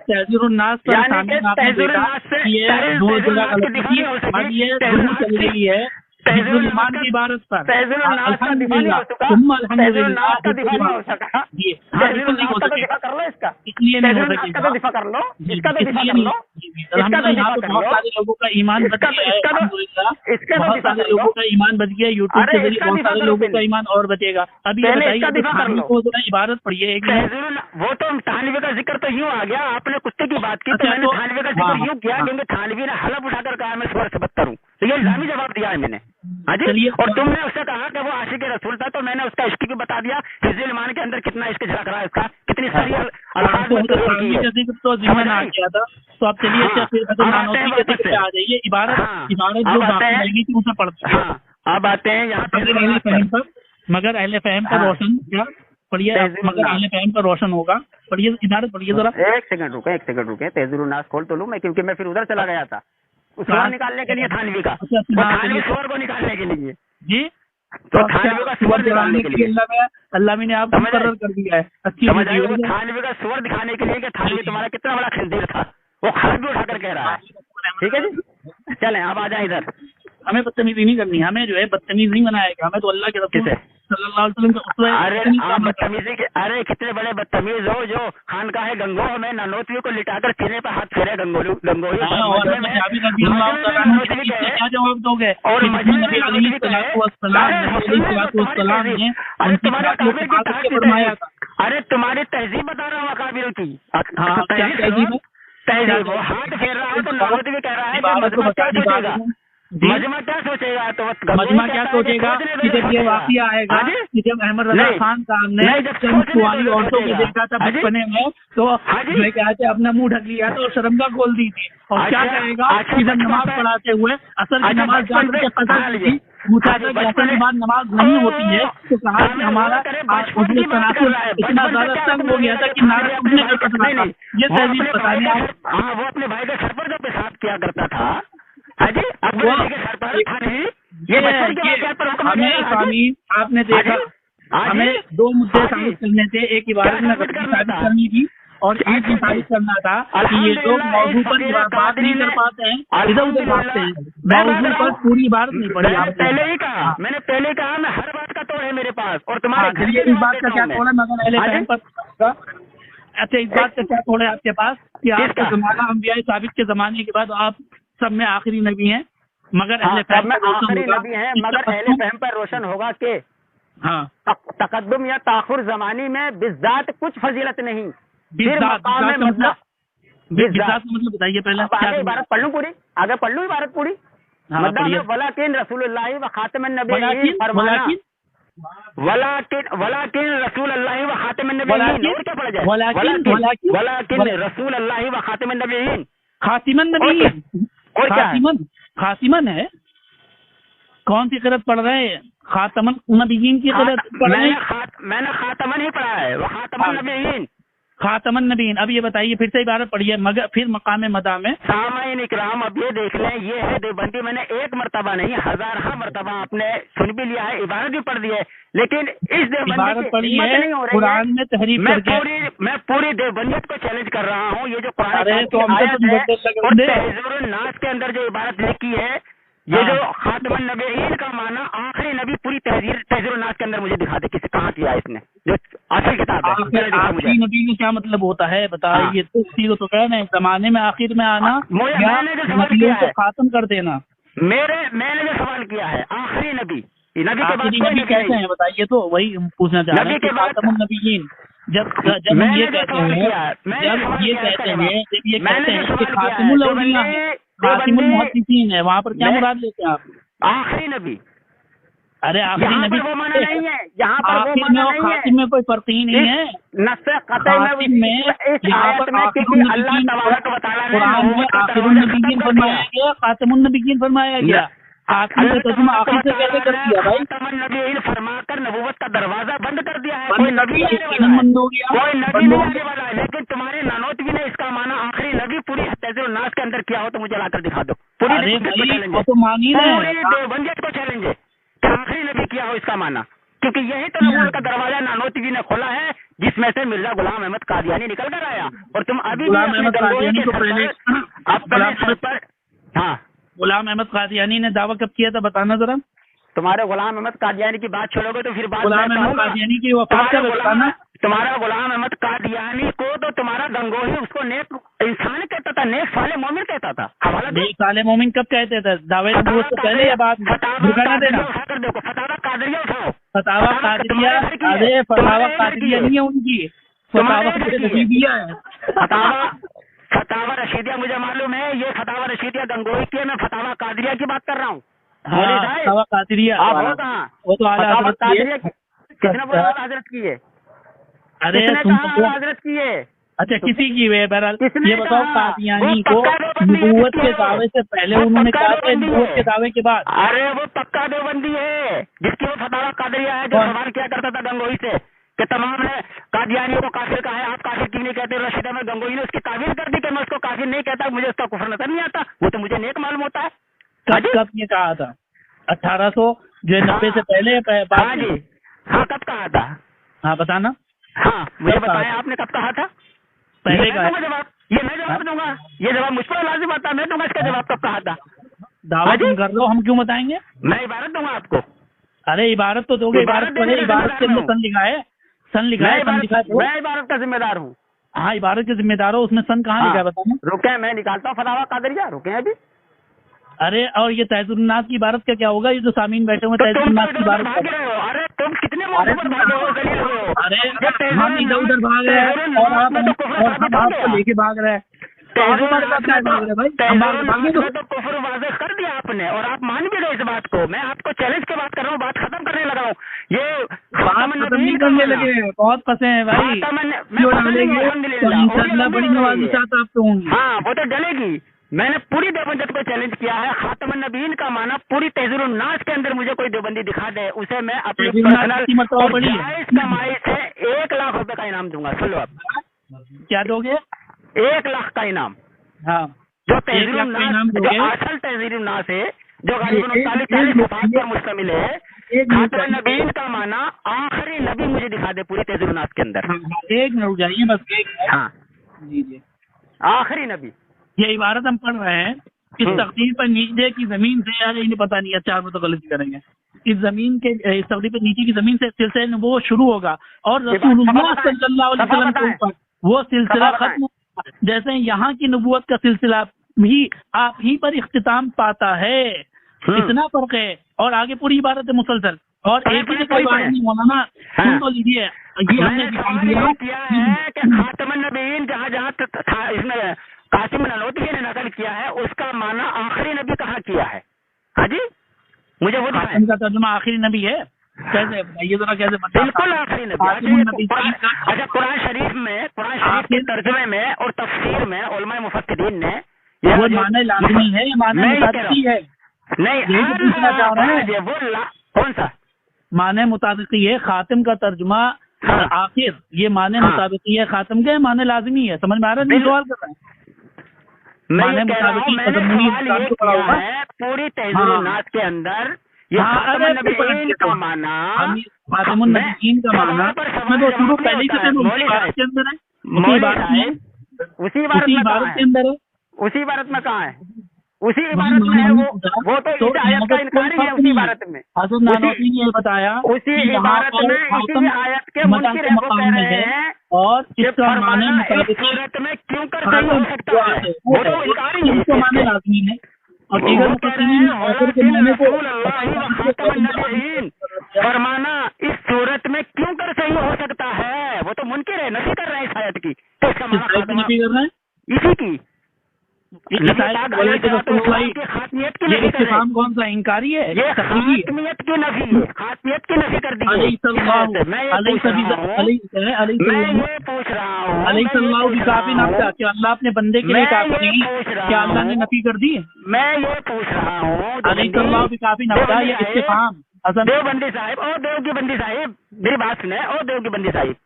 تحذیر الناس پر سامنے آپ نے دیکھا یہ دو جگہ غلطی کی، اب یہ ضرور چل رہی ہے حفظ الایمان کی عبارت پر، الحمد للہ الحمد للہ جی ہاں بالکل نہیں ہو سکے، اس لیے نہیں ہو سکے گا، الحمد للہ بہت سارے لوگوں کا ایمان بچ گیا ہے، الحمد للہ بہت سارے لوگوں کا ایمان بچ گیا ہے، یوٹیوب کے ذریعے بہت سارے لوگوں کا ایمان اور بچے گا۔ اب یہ بتائیے تھانوی کو ذرا عبارت پڑھیے ایک وہ تو تھانوی کا ذکر تو یوں آ گیا، آپ نے کتے کی بات کی تو میں نے تھانوی کا ذکر یوں کیا کیونکہ تھانوی نے حلف اٹھا کر کہا میں سور سے بدتر ہوں، تو یہ الزامی جواب دیا ہے میں نے۔ ہاں جی، اور تم نے اس سے کہا کہ وہ عاشق رسول تھا تو میں نے اس کا عشق بھی بتا دیا، حفظ الایمان کے اندر کتنا عشق جھلک رہا ہے اس کا، کتنی ساری الفاظ تو ذمہ نہ کیا تھا، تو آپ چلیے نانوتی کے ذکر پہ آ جائیے، عبارت جو باقی رہے گی تھی اسے پڑھتے ہیں۔ اب آتے ہیں یہاں مگر اہل فہم پر روشن کیا پڑھیے، مگر اہل فہم پر روشن ہوگا، پڑھیے عبارت پڑھیے ذرا۔ ایک سیکنڈ رکے تحذیر الناس کھول تو لوں میں، کیونکہ میں پھر ادھر چلا گیا تھا سور نکالنے کے لیے تھانوی کا، تھانوی سور کو نکالنے کے لیے جی، تو تھانوی کا سور دکھانے کے لیے اللہ نے آپ کو مقرر کر دیا ہے، اچھی تھانوی کا سور دکھانے کے لیے کہ تھانوی تمہارا کتنا بڑا خنزیر تھا، وہ خط بھی اٹھا کر کہہ رہا ہے۔ ٹھیک ہے جی، چلیں آپ آ جائیں ادھر۔ ہمیں بدتمیزی نہیں کرنی، ہمیں جو ہے بدتمیز نہیں بنائے گا، ہمیں تو اللہ کے رسول صلی اللہ علیہ وسلم کا بدتمیزی کے، ارے کتنے بڑے بدتمیز ہو جو خانقاہ گنگوہ میں نانوتوی کو لٹا کر سینے پہ ہاتھ پھیرے گنگوہی کیا جواب دو گے؟ اور ارے تمہاری تہذیب بتا رہا ہوں اکابر کی تہذیب، وہ ہاتھ پھیر رہا ہے تو نانوتوی کہہ رہا ہے مجمع کیا سوچے گا، تو مجمع کیا سوچے گا کہ جب یہ واقعہ آئے گا کہ جب احمد رضا خان صاحب نے چند سوالی عورتوں کو دیکھا تھا بچپنے میں تو میں کہتے اپنا منہ ڈھک لیا تھا اور شرمگاہ کھول دی تھی، اور کیا کہے گا کہ جب نماز پڑھاتے ہوئے اثر کی نماز جان کے قدر تھی، پوچھا تھا کہ اثر کے بعد نماز نہیں ہوتی ہے تو کہا کہ ہمارا تناسب اتنا زیادہ تنگ ہو گیا تھا کہ ناراض اٹھنے کا قدر تھا۔ یہ تہذیب بتانے ہاں وہ اپنے بھائی کے سر پر جو پیشاب کیا کرتا تھا، آپ نے دیکھا ہمیں دو مدعے ثابت کرنے تھے، ایک عبارت میں غلطی ثابت کرنی تھی اور ایک یہ ثابت کرنا تھا کہ یہ لوگ موضوع پر بات نہیں کر پاتے ہیں, ادھر ادھر بھاگتے ہیں, موضوع پر پوری عبارت نہیں پڑھی آپ نے. پہلے ہی کہا, میں نے پہلے ہی کہا, میں ہر بات کا توڑ ہے میرے پاس, اور تمہارے اس بات کا کیا توڑ ہے مگر اہل فہم پر. اچھا اس بات کا کیا توڑ ہے آپ کے پاس کہ آپ کا زمانہ انبیاء ثابت کے زمانے کے بعد آپ سب میں آخری نبی ہیں, مگر اہل فہم پر روشن ہوگا, مگر اہل فہم پر روشن ہوگا کہ ہاں تقدم یا تاخر زمانی میں بالذات کچھ فضیلت نہیں. بالذات مطلب بتائیے پہلے عبارت پڑھ لوں پوری, آگے پڑھ لوں عبارت پوری. مطلب ولاکن رسول اللہ و خاتم النبیین فرمانا, ولاکن رسول اللہ و خاتم النبیین, اور کیا پڑھا جائے, ولاکن رسول اللہ و خاتم النبیین, خاتم النبیین, اور کیا خاتمن ہے, کون سی قرأت پڑھ رہے ہیں, خاتم النبیین کی قرأت پڑھ رہے ہیں. میں نے خاتمن ہی پڑھا ہے, وہ خاتم النبیین, خاتم النبیین. اب یہ بتائیے پھر سے عبارت پڑھیے, مگر پھر مقام مدح میں. سامعین اکرام اب یہ دیکھ لیں, یہ ہے دیوبندی. میں نے ایک مرتبہ نہیں ہزارہ مرتبہ آپ نے سن بھی لیا ہے, عبارت بھی پڑھ دی ہے, لیکن اس عبارت پڑھی ہے قرآن میں تحریف کر کے. میں پوری دیوبندیت کو چیلنج کر رہا ہوں. یہ جو قرآن اور تحذیر الناس کے اندر جو عبارت لکھی ہے, یہ جو خاتم النبیین کا معنی آخری نبی, پوری تحذیر الناس کے اندر مجھے دکھا دے کسی کہاں کیا اس نے, جو اصل کتاب ہے. آخری نبی میں کیا مطلب ہوتا ہے بتائیے, تو کہہ رہے ہیں زمانے میں آخر میں آنا یا نبیوں کو ختم کر دینا. میں نے جو سوال کیا ہے, آخری نبی آخری نبی کیسے ہیں بتائیے, تو وہی پوچھنا چاہ رہے ہیں. خاتم النبیین جب ہم یہ کہتے ہیں کہ خاتم الاولیاء ہے, خاتم المحدثین ہے, وہاں پر کیا مراد لیتے ہیں آپ؟ آخری نبی. ارے آخری نبی وہ مانا نہیں ہے, یہاں پر آخر میں اور خاتم میں کوئی فرق ہی نہیں ہے. خاتم میں یہاں پر آخر النبیین, قرآن میں آخر النبیین فرمایا گیا, خاتم النبیین فرمایا گیا. آخری کا ترجمہ آخر سے کیسے کر دیا بھائی؟ خاتم النبیین فرما کر نبوت کا دروازہ بند کر دیا ہے. کوئی نبی بند ہو گیا, کوئی نبی نہیں آنے والا ہے, لیکن تمہارے نانوتوی نے اس کا معنی آخری نبی پوری تحذیر الناس کے اندر کیا ہو تو مجھے لا کر دکھا دو. ارے بھائی وہ تو مانی پوری دیوبندیت کو چیلنج ہے کہ آخری نبی کیا ہو اس کا معنی, کیونکہ یہی تو نبوت کا دروازہ نانوتوی نے کھولا ہے, جس میں سے مرزا غلام احمد قادیانی نکل کر آیا. اور تم ابھی غلام احمد قادیانی کو پہلے ہاں غلام احمد قادیانی نے دعویٰ کب کیا تھا بتانا ذرا. تمہارے غلام احمد قادیانی کی بات چھوڑو گے تو پھر بات غلام احمد قادیانی کی وفات کا بتانا. تمہارا غلام احمد قادیانی کو تو تمہارا گنگوہی اس کو نیک انسان کہتا تھا, نیک صالح مومن کہتا تھا. نیک صالح مومن کب کہتے تھے, دعوے نبوت سے پہلے یا بعد میں؟ ٹھکانا دینا. فتاوی قادریہ اٹھاؤ, فتاوی قادریہ, ارے فتاوی قادریہ نہیں ہے ان کی, فتاوی رشیدیہ ہے. فتاوی رشیدیہ مجھے معلوم ہے, یہ فتاوی رشیدیہ گنگوہی کی ہے, میں فتاوی قادریہ کی بات کر رہا ہوں. فتاوی قادریہ وہ تو اعلیٰ حضرت کی ہے. کتنا بڑا حضرت کی ہے, ارے حضرت کی ہے. اچھا کسی کی ہے, بہرحال یہ بتاؤ قادیانی کو نبوت کے دعوے سے پہلے انہوں نے کہا تھا, نبوت کے دعوے کے بعد. ارے وہ پکا دیوبندی ہے جس کی وہ فتاوی قادریہ ہے, جو سوال کیا کرتا تھا گنگوہی سے کہ تمام نے قادیانیوں کو کافر کہا ہے, آپ کافر کیوں نہیں کہتے. رشید احمد گنگوہی نے اس کی تعویل کر دی کہ میں اس کو کافر نہیں کہتا, مجھے اس کا کفر نظر نہیں آتا, وہ تو مجھے نیک معلوم ہوتا ہے. کب یہ کہا تھا, 1890 سے پہلے؟ ہاں جی, ہاں کب کہا تھا, ہاں بتانا. ہاں مجھے بتائیں آپ نے کب کہا تھا. پہلے کا جواب, یہ میں جواب دوں گا, یہ جواب مجھ پر لازم آتا ہے, میں دوں گا اس کا جواب کب کہا تھا. دعویٰ تم کر لو, ہم کیوں بتائیں گے. میں عبارت دوں گا آپ کو. ارے عبارت تو دو گے, عبارت پڑھے, عبارت کے اندر سن لکھا ہے, سن لکھا ہے. میں عبارت کا ذمہ دار ہوں. ہاں عبارت کے ذمہ دار ہو, اس میں سن کہاں لکھا ہے بتانا. رکے میں نکالتا ہوں فتاوی قادریہ, رکے ابھی. ارے اور یہ تحذیر الناس کی عبارت کا کیا ہوگا, یہ جو سامعین بیٹھے ہوئے تحذیر الناس کی عبارت. ارے تم کتنے ارے ہم ادھر ادھر بھاگ رہے ہیں اور ہم آپ کو لے کے بھاگ رہے ہیں. کفر واضح کر دیا آپ نے, اور آپ مان بھی گئے اس بات کو. میں آپ کو چیلنج کی بات کر رہا ہوں, بات ختم کرنے لگا ہوں. یہ بات ختم نہیں کرنے لگے, بہت پھنسے ہیں بھائی. انشاءاللہ بڑی نوازشات آپ کو ہوں گی. ہاں وہ تو ڈلے گی. میں نے پوری دیوبندیت کو چیلنج کیا ہے. خاتم النبیین کا معنی پوری تحذیر الناس کے اندر مجھے کوئی دیوبندی دکھا دے, اسے میں اپنی پرسنل جائز کمائی سے 1,00,000 روپے کا انعام دوں گا. سن لو آپ, کیا دو گے؟ 1,00,000 کا انعام. ہاں جو تحذیر الناس, جو اصل تحذیر الناس ہے, جو غالباً 40 صفحات پر مشتمل ہے. خاتم النبیین کا معنی آخری نبی مجھے دکھا دے پوری تحذیر الناس کے اندر. ایک منٹ جائیے بس. ہاں جی جی آخری نبی. یہ عبارت ہم پڑھ رہے ہیں اس تقدیر پر نیچے کی زمین سے، یار انہیں پتہ نہیں ہے، چار میں تو غلطی کریں گے، اس زمین کے اس تقدیر پر نیچے کی زمین سے سلسلہ نبوت شروع ہوگا اور رسول اللہ صلی اللہ علیہ وسلم کے اوپر وہ سلسلہ ختم ہوگا، جیسے یہاں کی نبوت کا سلسلہ بھی آپ ہی پر اختتام پاتا ہے. اتنا فرق ہے. اور آگے پوری عبارت ہے مسلسل، اور ایک ہی کوئی بات نہیں مولانا سن تو لیجیے. یہ ہم نے دکھائی دیا کیا ہے کہ خاتم النبیین جہاں جہاں تھا اس میں قاسم نانوتوی نے نقل کیا ہے، اس کا معنی آخری نبی کہاں کیا ہے؟ ہاں جی مجھے وہ خاتم کا ترجمہ آخری نبی ہے. کیسے بتائیے ذرا کیسے بالکل آخری نبی. اچھا قرآن شریف کے ترجمے میں اور تفسیر میں علماء مفسرین نے وہ معنی لازمی ہے، یہ معنی مطابقی ہے. نہیں پوچھنا چاہ رہے ہیں وہ کون سا معنی مطابقی ہے؟ خاتم کا ترجمہ آخر یہ معنی مطابقی ہے خاتم کے، معنی لازمی ہے. سمجھ میں آ رہا ہے؟ سوال کر رہے ہیں میں سوال یہ کیا ہے پوری تہذیب الناس کے اندر یہ خاتم النبیین کا معنی خاتم النبیین کا معنی میں تو شروع پہلے ہی سے عبارت کے اندر ہے، اسی عبارت کے اندر ہے. اسی عبارت میں کہاں ہے؟ اسی عبارت میں ہے وہ تو اس آیت کا انکار ہی ہے. اسی عبارت میں حضرت نانوتوی نے بتایا اسی عبارت میں اسی آیت کے منکر وہ کہہ رہے ہیں اور اس کا معنی اس صورت میں کیوں کر صحیح ہو سکتا ہے، وہ تو انکار ہی ہے. اس کا معنی لازمی ہے. اور دیگر مفسرین آخر کے معنی کو فرمانا اس صورت میں کیوں کر صحیح ہو سکتا ہے، وہ تو منکر ہے، نفی کر رہے ہیں اس آیت کی. تو اس کا معنی نفی کر رہے ہیں اسی کی یہ استفہام کون سا انکاری ہے؟ یہ خاتمیت کی نفی ہے، خاتمیت کی نفی کر دی. علیہ اللہ کافی نفی کیا اللہ اپنے بندے کے لیے کافی نہیں؟ کیا اللہ نے نفی کر دی؟ میں یہ پوچھ رہا ہوں علیہ اللہ بھی کافی نفی یہ استفہام. دیوبندی صاحب اور دیو کی بندی صاحب میری بات سنیں، اور دیو کی بندی صاحب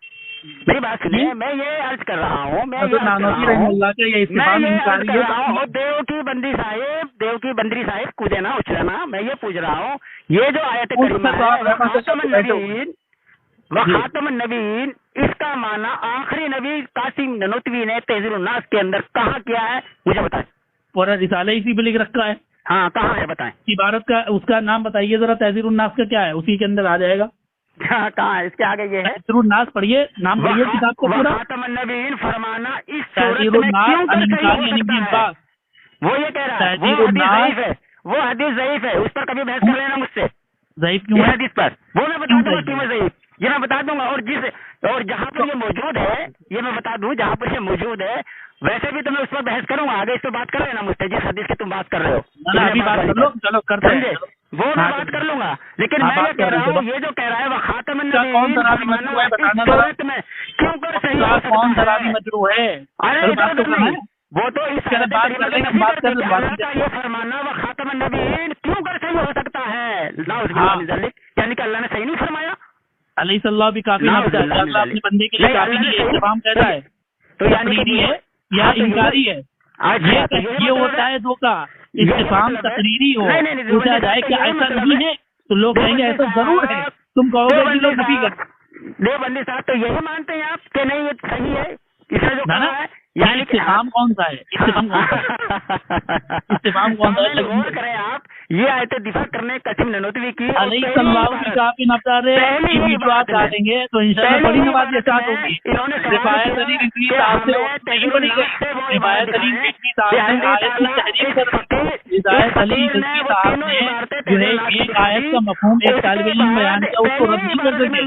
میری بات سنیں، میں یہ عرض کر رہا ہوں اور دیو کی بندی صاحب کودے نا اچھلانا. میں یہ پوچھ رہا ہوں یہ جو آیت کریمہ ہے خاتم النبیین اس کا معنی آخری نبی قاسم نانوتوی نے تہذیب الناس کے اندر کہاں کیا ہے مجھے بتائیں. پورا رسالہ اسی پہ لکھ رکھا ہے. ہاں کہاں ہے بتائیں. عبارت کا اس کا نام بتائیے ذرا. تہذیب الناس کا کیا ہے؟ اسی کے اندر آ جائے گا. کہاں ہے؟ اس کے آگے یہ ہے تہذیب الناس پڑھیے، نام پڑھیے کتاب کا پورا. خاتم النبیین فرمانا اس تہذیب الناس وہ یہ کہہ رہا ہے وہ حدیث ضعیف ہے، اس پر کبھی بحث کر لینا مجھ سے. ضعیف کیوں ہے حدیث پر وہ میں بتا دوں گا کیوں ضعیف، یہ میں بتا دوں گا. اور جہاں پر یہ موجود ہے یہ میں بتا دوں جہاں پر یہ موجود ہے. ویسے بھی تو میں اس پر بحث کروں گا، آگے اس پہ بات کر لینا مجھ سے جس حدیث کی تم بات کر رہے ہو. ابھی بات کر لو، چلو کرتے ہیں وہ میں بات کر لوں گا. لیکن میں یہ کہہ رہا ہوں یہ جو کہہ رہا ہے وہ خاتم النبیین میں کیوں کر صحیح ہو سکتا ہے. وہ تو اس کا یہ فرمانا وہ خاتم النبیین کیوں کر صحیح ہو سکتا ہے، یعنی کہ اللہ نے صحیح نہیں فرمایا. علیہ اللہ بھی کافی اللہ اپنے بندے کے لیے کافی نہیں ہے استفہام کہتا ہے تو یعنی ہے یا انکاری ہے. یہ ہوتا ہے دو کا استفہام تقریری ہو پوچھا جائے کہ ایسا نہیں ہے تو لوگ کہیں گے ایسا ضرور ہے. تم کہو گے کہ لوگ نفی کرتے. دیوبندی صاحب تو یہی مانتے ہیں آپ کہ نہیں یہ صحیح ہے اس میں جو کہا ہے. یعنی استفہام کون سا ہے؟ استفہام کون سا ہے؟ غور کریں آپ یہ آیت دفاع کرنے قاسم نانوتوی کی علیہ السلام کی کافی نفطار آپ ڈالیں گے تو انشاءاللہ بڑی نماز اسٹارٹ ہوگی. روایت علی رضوی صاحب سے بڑی گئی روایت علی رضوی صاحب نے آیت کی تحریر کر دی. روایت علی رضوی صاحب نے جو ہے ایک آیت کا مفہوم ایک طالب علم بیان کیا اس کو رد نہیں کر سکے.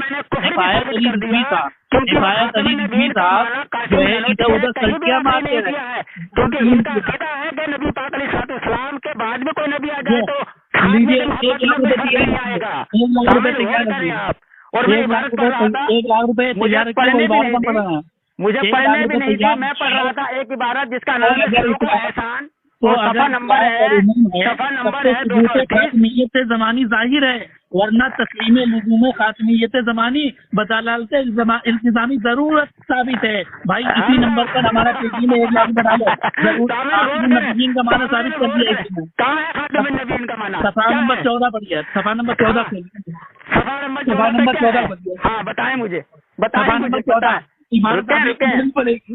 روایت علی رضوی صاحب جو ہے ادھر ادھر سلکیاں مارتے رہے کیونکہ ان کا عقیدہ ہے کہ نبی پاک علیہ السلام کے بعد میں کوئی نبی آ جائے تو آئے گا. اور $1 لاکھ مجھے پڑھنے بھی نہیں تھا، میں پڑھ رہا تھا ایک عبارت جس کا نام ہے احسان. تو صفحہ نمبر ہے 228 خاتمیت زمانی ظاہر ہے ورنہ تسلیم لزوم خاتمیت زمانی بدلالت التزامی ضرورت ثابت ہے. بھائی اسی نمبر پر ہمارا پیجی میں 1 لاکھ بنا لو نبیین کا معنی ثابت کر دیا. صفحہ نمبر 14 پڑھیے. صفحہ نمبر 14 صفحہ نمبر 14 ہاں بتائیں مجھے صفحہ نمبر 14 عبارت پڑے گی.